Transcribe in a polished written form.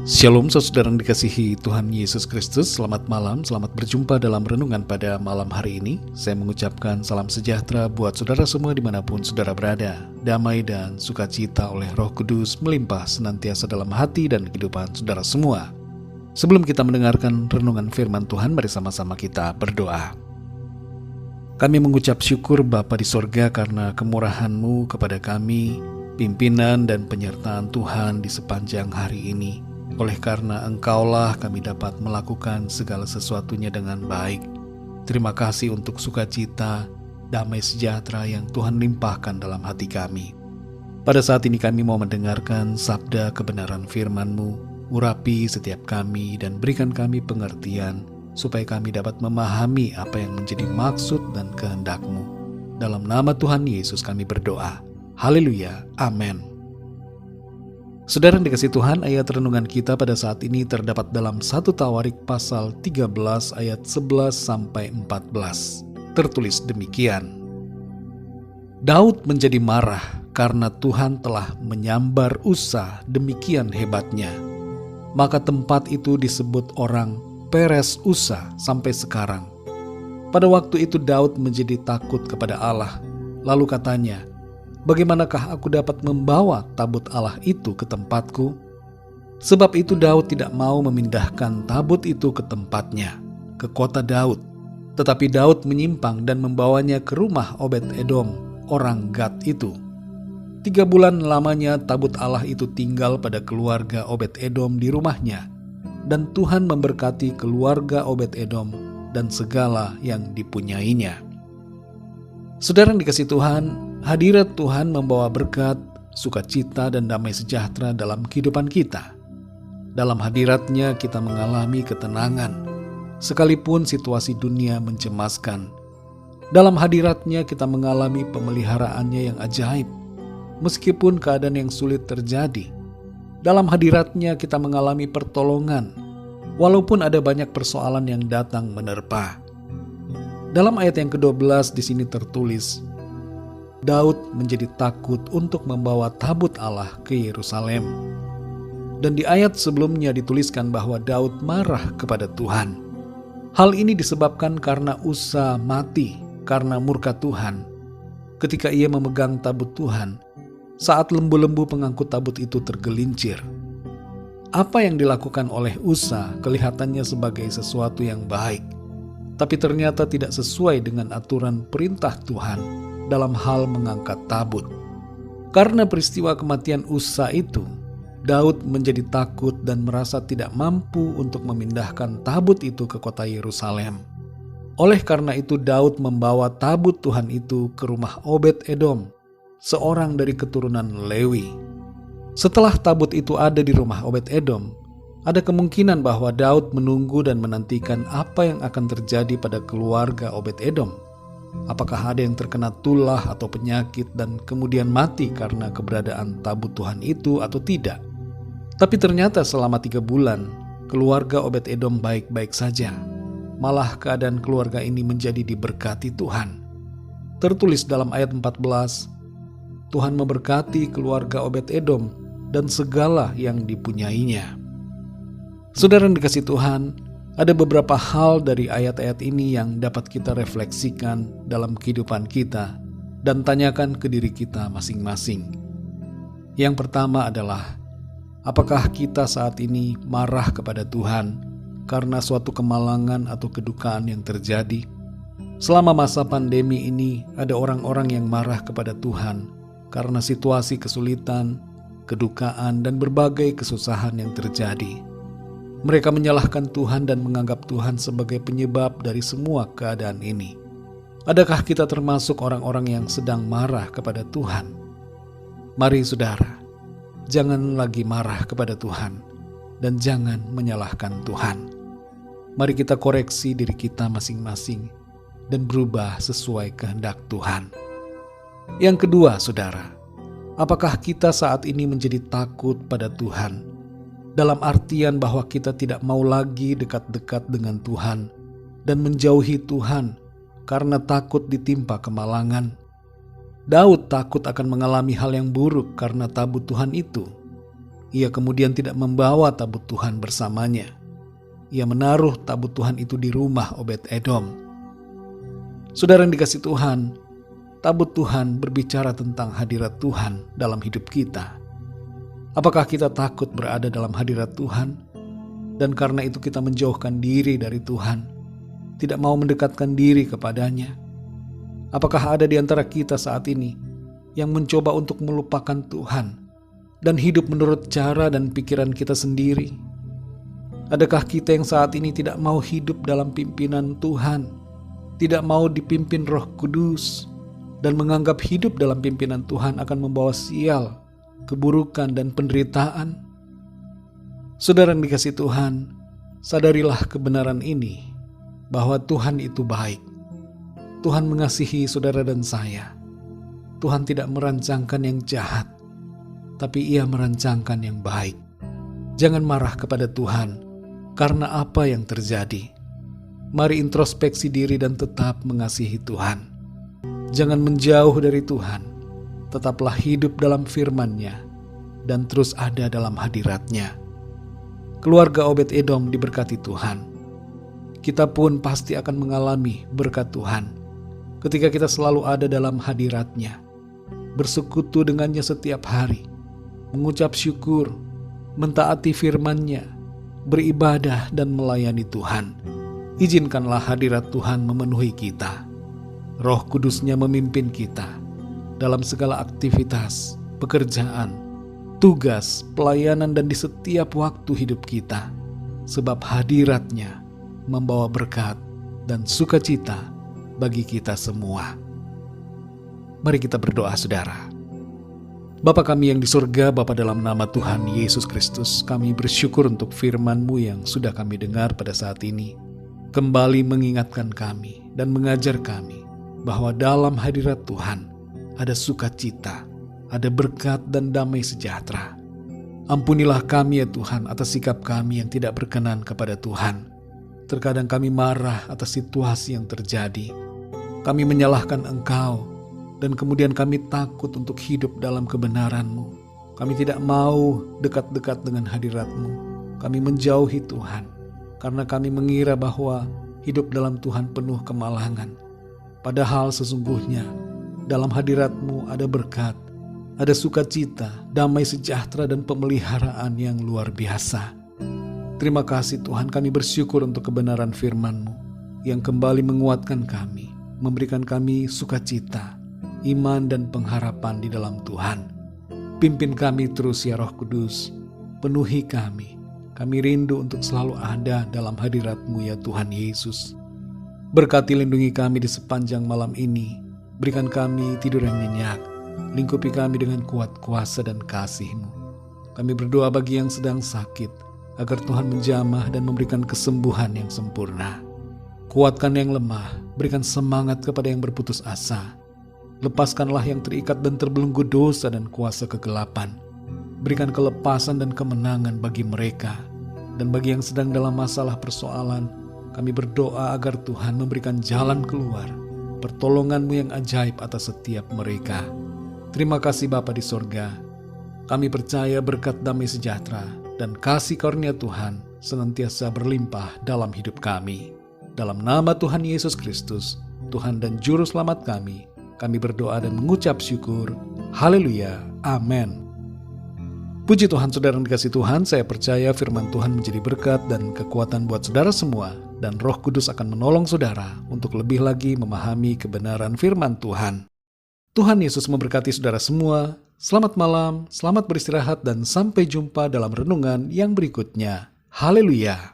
Shalom saudara yang dikasihi Tuhan Yesus Kristus. Selamat malam, selamat berjumpa dalam renungan pada malam hari ini. Saya mengucapkan salam sejahtera buat saudara semua dimanapun saudara berada. Damai dan sukacita oleh Roh Kudus melimpah senantiasa dalam hati dan kehidupan saudara semua. Sebelum kita mendengarkan renungan firman Tuhan, mari sama-sama kita berdoa. Kami mengucap syukur Bapa di sorga karena kemurahan-Mu kepada kami, pimpinan dan penyertaan Tuhan di sepanjang hari ini. Oleh karena Engkaulah kami dapat melakukan segala sesuatunya dengan baik. Terima kasih untuk sukacita, damai sejahtera yang Tuhan limpahkan dalam hati kami. Pada saat ini kami mau mendengarkan sabda kebenaran firman-Mu. Urapi setiap kami dan berikan kami pengertian, supaya kami dapat memahami apa yang menjadi maksud dan kehendak-Mu. Dalam nama Tuhan Yesus kami berdoa. Haleluya, amin. Saudara yang dikasihi Tuhan, ayat renungan kita pada saat ini terdapat dalam 1 Tawarik pasal 13 ayat 11-14. Tertulis demikian. Daud menjadi marah karena Tuhan telah menyambar Usa demikian hebatnya. Maka tempat itu disebut orang Peres Usa sampai sekarang. Pada waktu itu Daud menjadi takut kepada Allah. Lalu katanya, bagaimanakah aku dapat membawa tabut Allah itu ke tempatku? Sebab itu Daud tidak mau memindahkan tabut itu ke tempatnya, ke kota Daud. Tetapi Daud menyimpang dan membawanya ke rumah Obed-Edom, orang Gad itu. 3 bulan lamanya tabut Allah itu tinggal pada keluarga Obed-Edom di rumahnya. Dan Tuhan memberkati keluarga Obed-Edom dan segala yang dipunyainya. Saudara yang dikasihi Tuhan, hadirat Tuhan membawa berkat, sukacita, dan damai sejahtera dalam kehidupan kita. Dalam hadiratnya kita mengalami ketenangan, sekalipun situasi dunia mencemaskan. Dalam hadiratnya kita mengalami pemeliharaannya yang ajaib, meskipun keadaan yang sulit terjadi. Dalam hadiratnya kita mengalami pertolongan, walaupun ada banyak persoalan yang datang menerpa. Dalam ayat yang ke-12 di sini tertulis, Daud menjadi takut untuk membawa tabut Allah ke Yerusalem. Dan di ayat sebelumnya dituliskan bahwa Daud marah kepada Tuhan. Hal ini disebabkan karena Usa mati karena murka Tuhan. Ketika ia memegang tabut Tuhan, saat lembu-lembu pengangkut tabut itu tergelincir. Apa yang dilakukan oleh Usa kelihatannya sebagai sesuatu yang baik, tapi ternyata tidak sesuai dengan aturan perintah Tuhan dalam hal mengangkat tabut. Karena peristiwa kematian Usa itu, Daud menjadi takut dan merasa tidak mampu untuk memindahkan tabut itu ke kota Yerusalem. Oleh karena itu Daud membawa tabut Tuhan itu ke rumah Obed-Edom, seorang dari keturunan Lewi. Setelah tabut itu ada di rumah Obed-Edom, ada kemungkinan bahwa Daud menunggu dan menantikan apa yang akan terjadi pada keluarga Obed-Edom. Apakah ada yang terkena tulah atau penyakit dan kemudian mati karena keberadaan tabut Tuhan itu atau tidak? Tapi ternyata selama 3 bulan, keluarga Obed-Edom baik-baik saja. Malah keadaan keluarga ini menjadi diberkati Tuhan. Tertulis dalam ayat 14, Tuhan memberkati keluarga Obed-Edom dan segala yang dipunyainya. Saudara yang dikasihi Tuhan, ada beberapa hal dari ayat-ayat ini yang dapat kita refleksikan dalam kehidupan kita dan tanyakan ke diri kita masing-masing. Yang pertama adalah, apakah kita saat ini marah kepada Tuhan karena suatu kemalangan atau kedukaan yang terjadi? Selama masa pandemi ini, ada orang-orang yang marah kepada Tuhan karena situasi kesulitan, kedukaan, dan berbagai kesusahan yang terjadi. Mereka menyalahkan Tuhan dan menganggap Tuhan sebagai penyebab dari semua keadaan ini. Adakah kita termasuk orang-orang yang sedang marah kepada Tuhan? Mari saudara, jangan lagi marah kepada Tuhan dan jangan menyalahkan Tuhan. Mari kita koreksi diri kita masing-masing dan berubah sesuai kehendak Tuhan. Yang kedua, saudara, apakah kita saat ini menjadi takut pada Tuhan? Dalam artian bahwa kita tidak mau lagi dekat-dekat dengan Tuhan dan menjauhi Tuhan karena takut ditimpa kemalangan. Daud takut akan mengalami hal yang buruk karena tabut Tuhan itu. Ia kemudian tidak membawa tabut Tuhan bersamanya. Ia menaruh tabut Tuhan itu di rumah Obed-Edom. Saudara yang dikasihi Tuhan, tabut Tuhan berbicara tentang hadirat Tuhan dalam hidup kita. Apakah kita takut berada dalam hadirat Tuhan? Dan karena itu kita menjauhkan diri dari Tuhan, tidak mau mendekatkan diri kepadanya. Apakah ada di antara kita saat ini yang mencoba untuk melupakan Tuhan dan hidup menurut cara dan pikiran kita sendiri? Adakah kita yang saat ini tidak mau hidup dalam pimpinan Tuhan, tidak mau dipimpin Roh Kudus, dan menganggap hidup dalam pimpinan Tuhan akan membawa sial, keburukan, dan penderitaan? Saudara yang dikasihi Tuhan, sadarilah kebenaran ini, bahwa Tuhan itu baik. Tuhan mengasihi saudara dan saya. Tuhan tidak merancangkan yang jahat, tapi Ia merancangkan yang baik. Jangan marah kepada Tuhan karena apa yang terjadi. Mari introspeksi diri dan tetap mengasihi Tuhan. Jangan menjauh dari Tuhan. Tetaplah hidup dalam firman-Nya dan terus ada dalam hadirat-Nya. Keluarga Obed-Edom diberkati Tuhan. Kita pun pasti akan mengalami berkat Tuhan ketika kita selalu ada dalam hadirat-Nya, bersekutu dengannya setiap hari, mengucap syukur, mentaati firman-Nya, beribadah dan melayani Tuhan. Izinkanlah hadirat Tuhan memenuhi kita. Roh Kudus-Nya memimpin kita dalam segala aktivitas, pekerjaan, tugas, pelayanan, dan di setiap waktu hidup kita. Sebab hadirat-Nya membawa berkat dan sukacita bagi kita semua. Mari kita berdoa, saudara. Bapa kami yang di surga, Bapa, dalam nama Tuhan Yesus Kristus, kami bersyukur untuk firman-Mu yang sudah kami dengar pada saat ini. Kembali mengingatkan kami dan mengajar kami bahwa dalam hadirat Tuhan ada sukacita, ada berkat dan damai sejahtera. Ampunilah kami ya Tuhan atas sikap kami yang tidak berkenan kepada Tuhan. Terkadang kami marah atas situasi yang terjadi. Kami menyalahkan Engkau, dan kemudian kami takut untuk hidup dalam kebenaran-Mu. Kami tidak mau dekat-dekat dengan hadirat-Mu. Kami menjauhi Tuhan, karena kami mengira bahwa hidup dalam Tuhan penuh kemalangan. Padahal sesungguhnya dalam hadirat-Mu ada berkat, ada sukacita, damai sejahtera, dan pemeliharaan yang luar biasa. Terima kasih Tuhan, kami bersyukur untuk kebenaran firman-Mu yang kembali menguatkan kami, memberikan kami sukacita, iman, dan pengharapan di dalam Tuhan. Pimpin kami terus ya Roh Kudus, penuhi kami. Kami rindu untuk selalu ada dalam hadirat-Mu ya Tuhan Yesus. Berkati lindungi kami di sepanjang malam ini, berikan kami tidur yang nyenyak, lingkupi kami dengan kuat kuasa dan kasih-Mu. Kami berdoa bagi yang sedang sakit, agar Tuhan menjamah dan memberikan kesembuhan yang sempurna. Kuatkan yang lemah, berikan semangat kepada yang berputus asa. Lepaskanlah yang terikat dan terbelenggu dosa dan kuasa kegelapan. Berikan kelepasan dan kemenangan bagi mereka. Dan bagi yang sedang dalam masalah persoalan, kami berdoa agar Tuhan memberikan jalan keluar, pertolongan-Mu yang ajaib atas setiap mereka. Terima kasih Bapa di sorga. Kami percaya berkat damai sejahtera dan kasih karunia Tuhan senantiasa berlimpah dalam hidup kami. Dalam nama Tuhan Yesus Kristus, Tuhan dan Juru Selamat kami berdoa dan mengucap syukur. Haleluya. Amin. Puji Tuhan, saudara yang dikasihi Tuhan, saya percaya firman Tuhan menjadi berkat dan kekuatan buat saudara semua, dan Roh Kudus akan menolong saudara untuk lebih lagi memahami kebenaran firman Tuhan. Tuhan Yesus memberkati saudara semua. Selamat malam, selamat beristirahat, dan sampai jumpa dalam renungan yang berikutnya. Haleluya.